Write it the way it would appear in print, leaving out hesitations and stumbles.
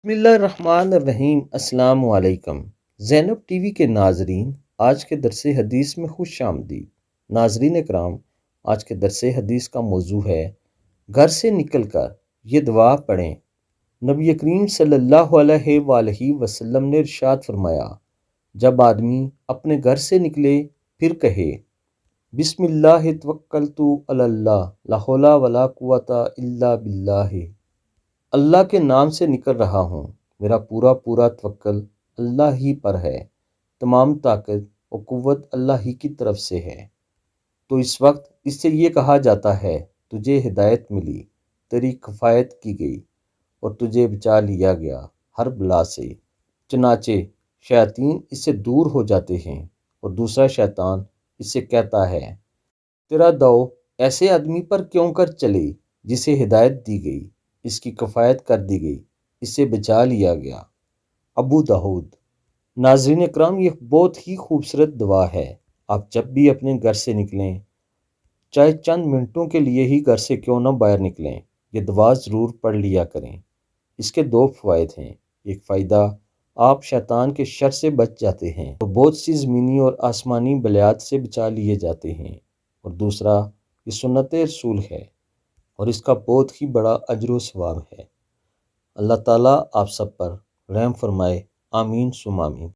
بسم اللہ الرحمن الرحیم۔ السلام علیکم زینب ٹی وی کے ناظرین، آج کے درس حدیث میں خوش آمدید۔ ناظرین اکرام، آج کے درس حدیث کا موضوع ہے گھر سے نکل کر یہ دعا پڑھیں۔ نبی کریم صلی اللہ علیہ وآلہ وسلم نے ارشاد فرمایا، جب آدمی اپنے گھر سے نکلے پھر کہے بسم اللہ توکلت علی اللہ لا حول ولا قوۃ الا باللہ، اللہ کے نام سے نکل رہا ہوں، میرا پورا توکل اللہ ہی پر ہے، تمام طاقت و قوت اللہ ہی کی طرف سے ہے۔ تو اس وقت اس سے یہ کہا جاتا ہے تجھے ہدایت ملی، تیری کفایت کی گئی اور تجھے بچا لیا گیا ہر بلا سے۔ چنانچہ شیاطین اس سے دور ہو جاتے ہیں اور دوسرا شیطان اس سے کہتا ہے تیرا دو ایسے آدمی پر کیوں کر چلے جسے ہدایت دی گئی، اس کی کفایت کر دی گئی، اس سے بچا لیا گیا۔ ابو داؤد۔ ناظرین اکرام، یہ بہت ہی خوبصورت دعا ہے۔ آپ جب بھی اپنے گھر سے نکلیں، چاہے چند منٹوں کے لیے ہی گھر سے کیوں نہ باہر نکلیں، یہ دعا ضرور پڑھ لیا کریں۔ اس کے دو فوائد ہیں۔ ایک فائدہ، آپ شیطان کے شر سے بچ جاتے ہیں اور بہت سی زمینی اور آسمانی بلیات سے بچا لیے جاتے ہیں، اور دوسرا یہ سنت رسول ہے اور اس کا بہت ہی بڑا اجر و ثواب ہے۔ اللہ تعالیٰ آپ سب پر رحم فرمائے، آمین ثم آمین۔